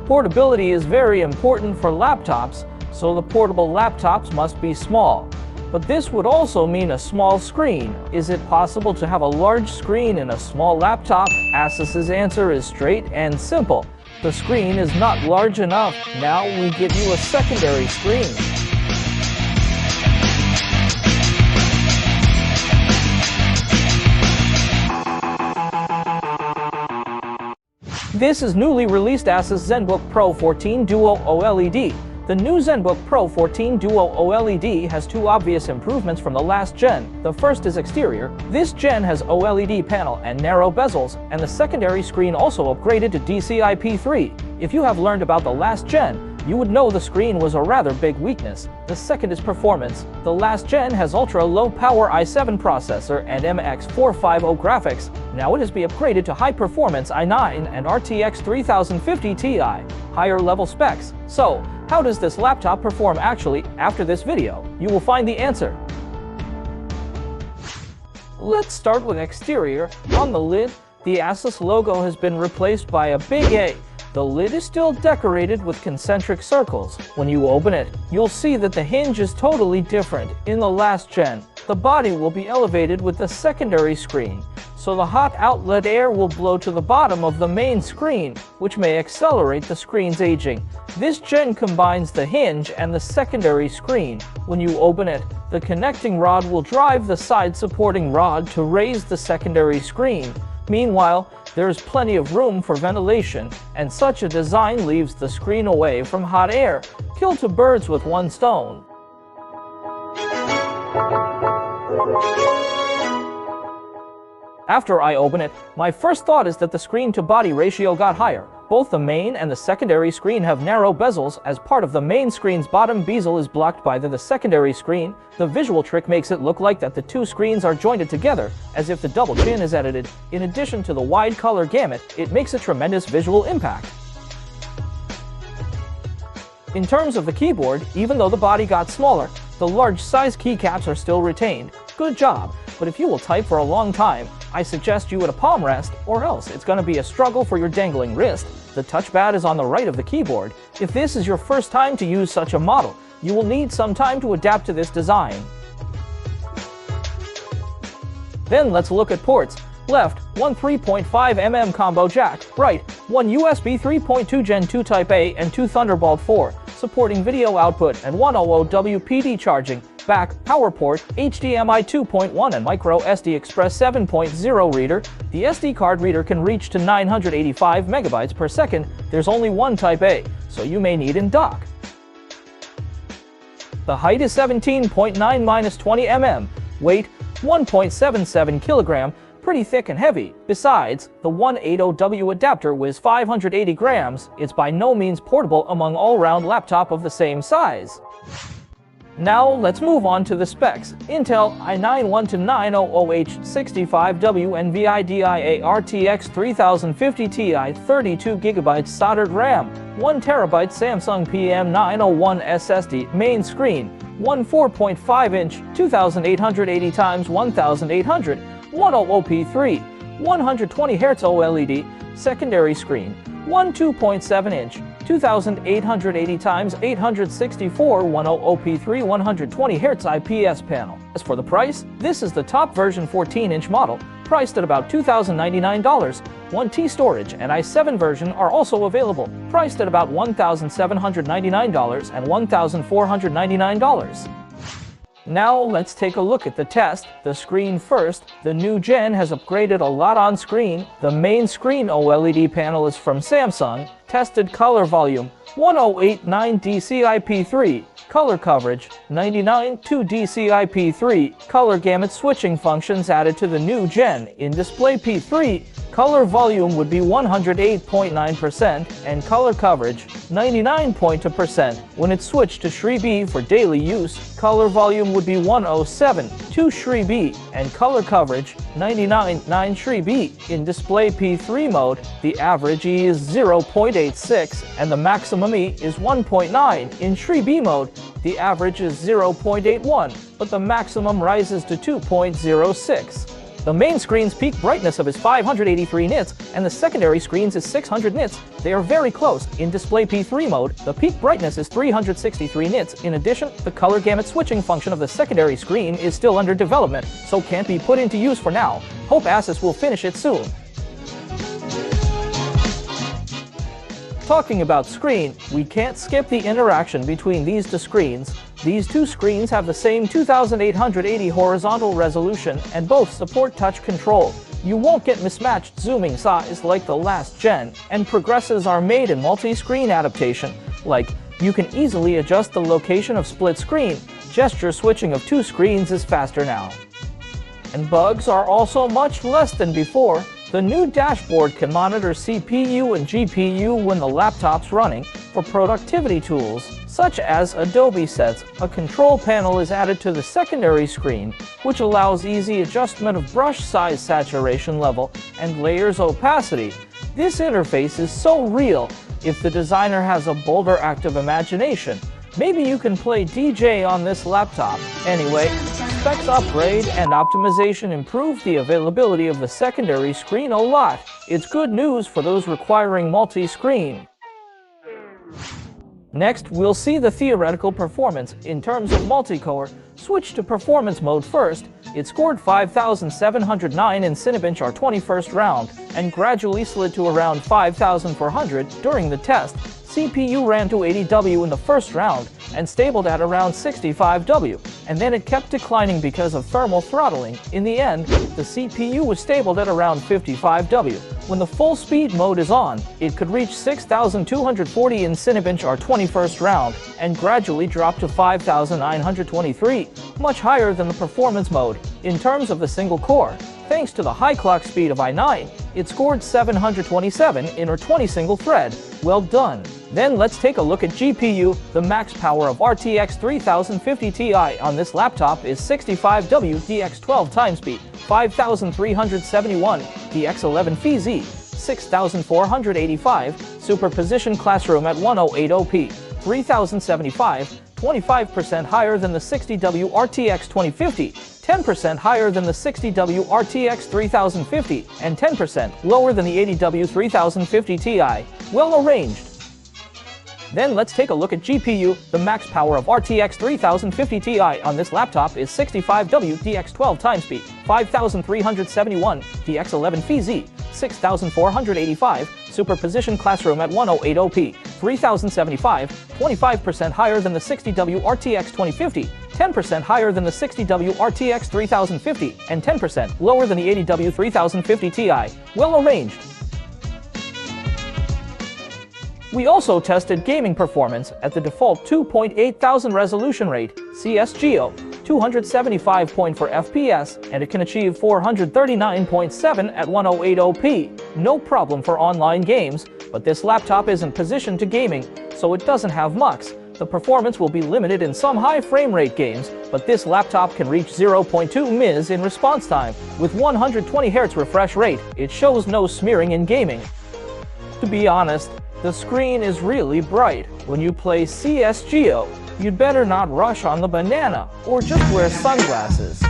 Portability is very important for laptops, so the portable laptops must be small. But this would also mean a small screen. Is it possible to have a large screen in a small laptop? ASUS's answer is straight and simple. The screen is not large enough. Now we give you a secondary screen. This is newly released ASUS Zenbook Pro 14 Duo OLED. The new Zenbook Pro 14 Duo OLED has two obvious improvements from the last gen. The first is exterior. This gen has OLED panel and narrow bezels, and the secondary screen also upgraded to DCI-P3. If you have learned about the last gen, you would know the screen was a rather big weakness. The second is performance. The last gen has ultra-low power i7 processor and MX450 graphics. Now it has been upgraded to high-performance i9 and RTX 3050 Ti, higher level specs. So, how does this laptop perform actually? After this video, you will find the answer. Let's start with exterior. On the lid, the ASUS logo has been replaced by a big A. The lid is still decorated with concentric circles. When you open it, you'll see that the hinge is totally different. In the last gen, the body will be elevated with the secondary screen, so the hot outlet air will blow to the bottom of the main screen, which may accelerate the screen's aging. This gen combines the hinge and the secondary screen. When you open it, the connecting rod will drive the side supporting rod to raise the secondary screen. Meanwhile, there is plenty of room for ventilation, and such a design leaves the screen away from hot air. Kill two birds with one stone. After I open it, my first thought is that the screen-to-body ratio got higher. Both the main and the secondary screen have narrow bezels. As part of the main screen's bottom bezel is blocked by the secondary screen. The visual trick makes it look like that the two screens are jointed together, as if the double chin is edited. In addition to the wide color gamut, it makes a tremendous visual impact. In terms of the keyboard, even though the body got smaller, the large size keycaps are still retained. Good job, but if you will type for a long time, I suggest you at a palm rest, or else it's going to be a struggle for your dangling wrist. The touchpad is on the right of the keyboard. If this is your first time to use such a model, you will need some time to adapt to this design. Then let's look at ports. Left, one 3.5mm combo jack. Right, one USB 3.2 Gen 2 Type A and two Thunderbolt 4, supporting video output and 100W PD charging. Back, power port, HDMI 2.1 and micro SD Express 7.0 reader. The SD card reader can reach to 985 megabytes per second. There's only one Type A, so you may need in dock. The height is 17.9 - 20 mm. Weight, 1.77 kilogram. Pretty thick and heavy. Besides, the 180W adapter weighs 580 grams. It's by no means portable among all-round laptop of the same size. Now let's move on to the specs. Intel i9-12900H65W NVIDIA RTX 3050 Ti 32GB soldered RAM, 1TB Samsung PM901 SSD, main screen, one 4.5-inch 2880x1800 10OP3, 120Hz OLED, secondary screen, one 2.7-inch 2880x864 10OP3 120Hz IPS panel. As for the price, this is the top version 14-inch model, priced at about $2,099. 1T storage and i7 version are also available, priced at about $1,799 and $1,499. Now let's take a look at the test. The screen first. The new gen has upgraded a lot on screen. The main screen OLED panel is from Samsung. Tested color volume 1089 DCI-P3. Color coverage 99.2 DCI-P3. Color gamut switching functions added to the new gen. In display P3, color volume would be 108.9% and color coverage 99.2%. When it's switched to Shri B for daily use, color volume would be 107.2 Shri B and color coverage 99.9 Shri B. In display P3 mode, the average E is 0.86 and the maximum E is 1.9. In Shri B mode, the average is 0.81, but the maximum rises to 2.06. The main screen's peak brightness of is 583 nits, and the secondary screen's is 600 nits. They are very close. In Display P3 mode, the peak brightness is 363 nits. In addition, the color gamut switching function of the secondary screen is still under development, so can't be put into use for now. Hope ASUS will finish it soon. Talking about screen, we can't skip the interaction between these two screens. These two screens have the same 2880 horizontal resolution and both support touch control. You won't get mismatched zooming size like the last gen, and progresses are made in multi-screen adaptation, like you can easily adjust the location of split screen. Gesture switching of two screens is faster now. And bugs are also much less than before. The new dashboard can monitor CPU and GPU when the laptop's running. For productivity tools, such as Adobe sets, a control panel is added to the secondary screen, which allows easy adjustment of brush size, saturation level, and layers opacity. This interface is so real. If the designer has a bolder active imagination, maybe you can play DJ on this laptop. Anyway, specs upgrade and optimization improve the availability of the secondary screen a lot. It's good news for those requiring multi-screen. Next, we'll see the theoretical performance. In terms of multi-core, switch to performance mode first. It scored 5,709 in Cinebench our 21st round, and gradually slid to around 5,400 during the test. CPU ran to 80W in the first round, and stabled at around 65W, and then it kept declining because of thermal throttling. In the end, the CPU was stabled at around 55W. When the full speed mode is on, it could reach 6,240 in Cinebench our 21st round, and gradually drop to 5,923, much higher than the performance mode. In terms of the single core, thanks to the high clock speed of i9, it scored 727 in or 20 single thread. Well done. Then let's take a look at GPU. The max power of RTX 3050 Ti on this laptop is 65W DX12 timespeed, 5371 DX11 FZ, 6485 superposition classroom at 1080p, 3075, 25% higher than the 60W RTX 2050, 10% higher than the 60W RTX 3050, and 10% lower than the 80W 3050 Ti. Well arranged. Then let's take a look at GPU. The max power of RTX 3050 Ti on this laptop is 65W DX12 timespeed, 5371 DX11 FZ, 6485 superposition classroom at 1080p, 3075, 25% higher than the 60W RTX 2050, 10% higher than the 60W RTX 3050, and 10% lower than the 80W 3050 Ti. Well arranged. We also tested gaming performance at the default 2.8000 resolution rate, CSGO, 275.4 FPS, and it can achieve 439.7 at 1080p. No problem for online games, but this laptop isn't positioned to gaming, so it doesn't have mux. The performance will be limited in some high frame rate games, but this laptop can reach 0.2 ms in response time. With 120Hz refresh rate, it shows no smearing in gaming. To be honest, the screen is really bright. When you play CSGO, you'd better not rush on the banana, or just wear sunglasses.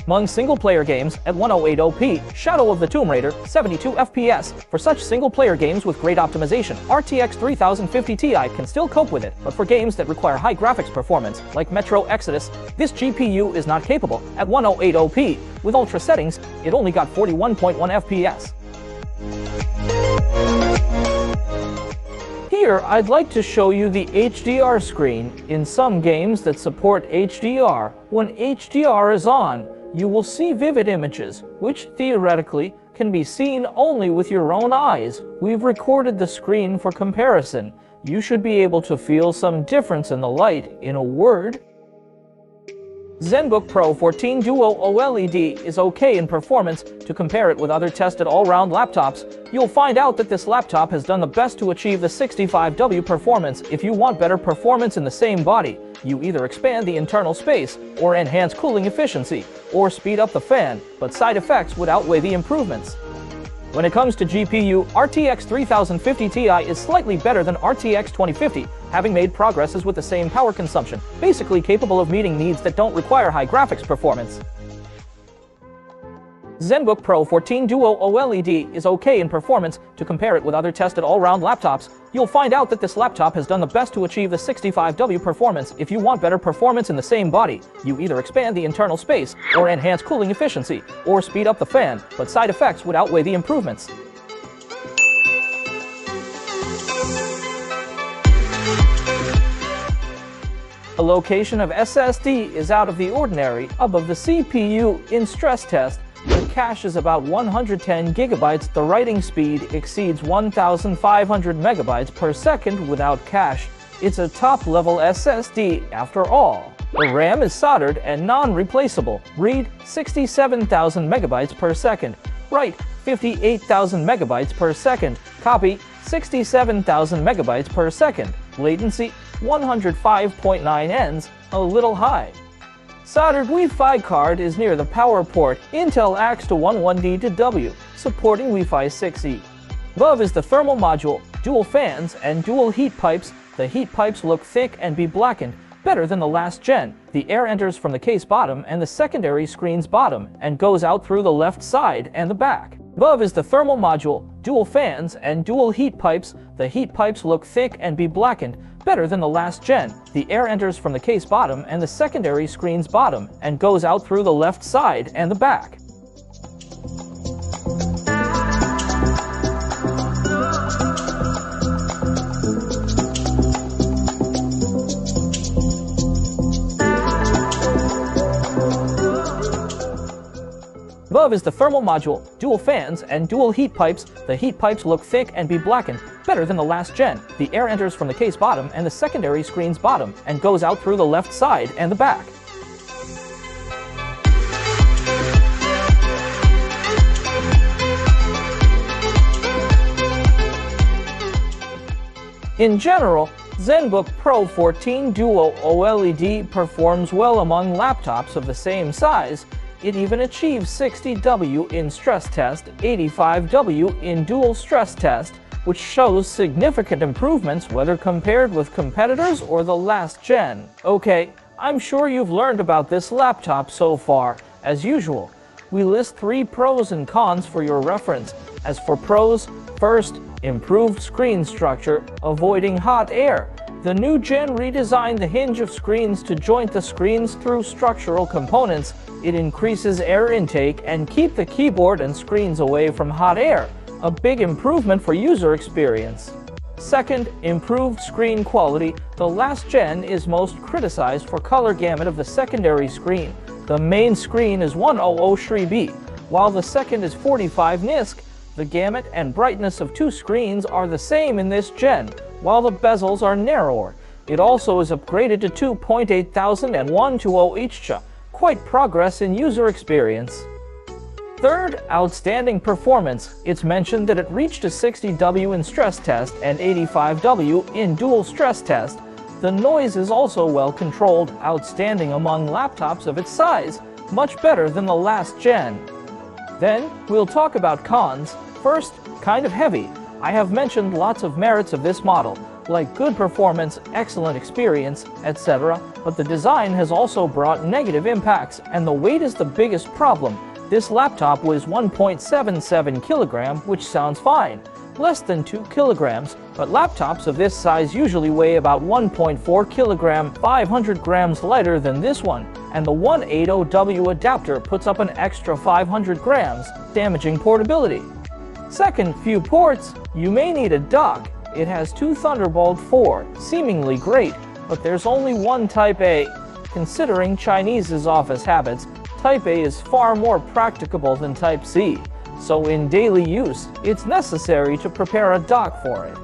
Among single-player games at 1080p, Shadow of the Tomb Raider, 72 FPS. For such single-player games with great optimization, RTX 3050 Ti can still cope with it, but for games that require high graphics performance, like Metro Exodus, this GPU is not capable. At 1080p, with ultra settings, it only got 41.1 FPS. Here, I'd like to show you the HDR screen. In some games that support HDR, when HDR is on, you will see vivid images, which theoretically can be seen only with your own eyes. We've recorded the screen for comparison. You should be able to feel some difference in the light. In a word, Zenbook Pro 14 Duo OLED is okay in performance. To compare it with other tested all-round laptops, you'll find out that this laptop has done the best to achieve the 65W performance. If you want better performance in the same body, you either expand the internal space, or enhance cooling efficiency, or speed up the fan, but side effects would outweigh the improvements. When it comes to GPU, RTX 3050 Ti is slightly better than RTX 2050, having made progresses with the same power consumption, basically capable of meeting needs that don't require high graphics performance. Zenbook Pro 14 Duo OLED is okay in performance. To compare it with other tested all-round laptops, you'll find out that this laptop has done the best to achieve the 65W performance. If you want better performance in the same body, you either expand the internal space, or enhance cooling efficiency, or speed up the fan, but side effects would outweigh the improvements. The location of SSD is out of the ordinary, above the CPU in stress test. The cache is about 110 gigabytes. The writing speed exceeds 1,500 megabytes per second without cache. It's a top-level SSD after all. The RAM is soldered and non-replaceable. Read 67,000 megabytes per second. Write 58,000 megabytes per second. Copy 67,000 megabytes per second. Latency 105.9 ns, a little high. Soldered Wi-Fi card is near the power port. Intel AX to 11D to W, supporting Wi-Fi 6E. Above is the thermal module, dual fans, and dual heat pipes. The heat pipes look thick and be blackened, better than the last gen. The air enters from the case bottom and the secondary screen's bottom, and goes out through the left side and the back. Above is the thermal module, dual fans, and dual heat pipes. The heat pipes look thick and be blackened, better than the last gen. The air enters from the case bottom and the secondary screen's bottom, and goes out through the left side and the back. Above is the thermal module, dual fans, and dual heat pipes. The heat pipes look thick and be blackened, better than the last gen. The air enters from the case bottom and the secondary screen's bottom, and goes out through the left side and the back. In general, Zenbook Pro 14 Duo OLED performs well among laptops of the same size. It even achieves 60W in stress test, 85W in dual stress test, which shows significant improvements whether compared with competitors or the last gen. Okay, I'm sure you've learned about this laptop so far. As usual, we list 3 pros and cons for your reference. As for pros, first, improved screen structure, avoiding hot air. The new gen redesigned the hinge of screens to joint the screens through structural components. It increases air intake and keep the keyboard and screens away from hot air, a big improvement for user experience. Second, improved screen quality. The last gen is most criticized for color gamut of the secondary screen. The main screen is 100 Shri B, while the second is 45 NISC. The gamut and brightness of 2 screens are the same in this gen, while the bezels are narrower. It also is upgraded to 2.8000 and 120 HCHA. Quite progress in user experience. Third, outstanding performance. It's mentioned that it reached a 60W in stress test and 85W in dual stress test. The noise is also well controlled, outstanding among laptops of its size, much better than the last gen. Then, we'll talk about cons. First, kind of heavy. I have mentioned lots of merits of this model, like good performance, excellent experience, etc., but the design has also brought negative impacts, and the weight is the biggest problem. This laptop weighs 1.77 kilogram, which sounds fine, less than 2 kilograms, but laptops of this size usually weigh about 1.4 kilogram, 500 grams lighter than this one, and the 180W adapter puts up an extra 500 grams, damaging portability. Second, few ports. You may need a dock. It has 2 Thunderbolt 4, seemingly great, but there's only one Type A. Considering Chinese's office habits, Type A is far more practicable than Type C, so in daily use, it's necessary to prepare a dock for it.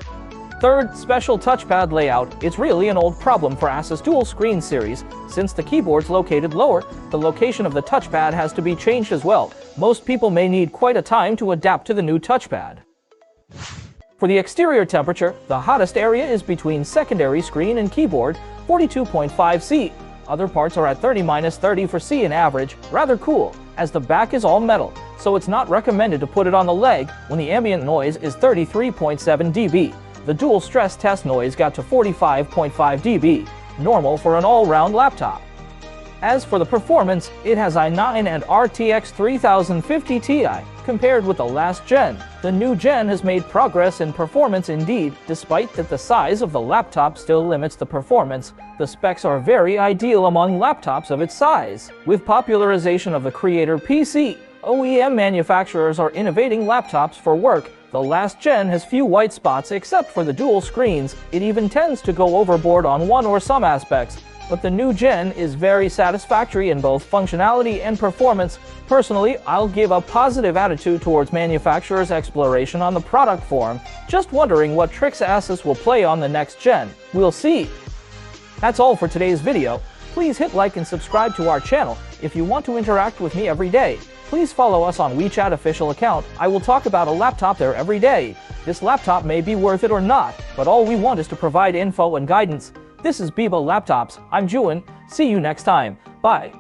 Third, special touchpad layout. It's really an old problem for ASUS dual screen series. Since the keyboard's located lower, the location of the touchpad has to be changed as well. Most people may need quite a time to adapt to the new touchpad. For the exterior temperature, the hottest area is between secondary screen and keyboard, 42.5 C. Other parts are at 30-30 for C in average, rather cool, as the back is all metal, so it's not recommended to put it on the leg when the ambient noise is 33.7 dB. The dual stress test noise got to 45.5 dB, normal for an all-round laptop. As for the performance, it has i9 and RTX 3050 Ti. Compared with the last gen, the new gen has made progress in performance indeed. Despite that the size of the laptop still limits the performance, the specs are very ideal among laptops of its size. With popularization of the creator PC, OEM manufacturers are innovating laptops for work. The last gen has few white spots except for the dual screens. It even tends to go overboard on one or some aspects. But the new gen is very satisfactory in both functionality and performance. Personally, I'll give a positive attitude towards manufacturers' exploration on the product forum. Just wondering what tricks ASUS will play on the next gen. We'll see. That's all for today's video. Please hit like and subscribe to our channel if you want to interact with me every day. Please follow us on WeChat official account. I will talk about a laptop there every day. This laptop may be worth it or not, but all we want is to provide info and guidance. This is BIBA Laptops. I'm Juin. See you next time. Bye.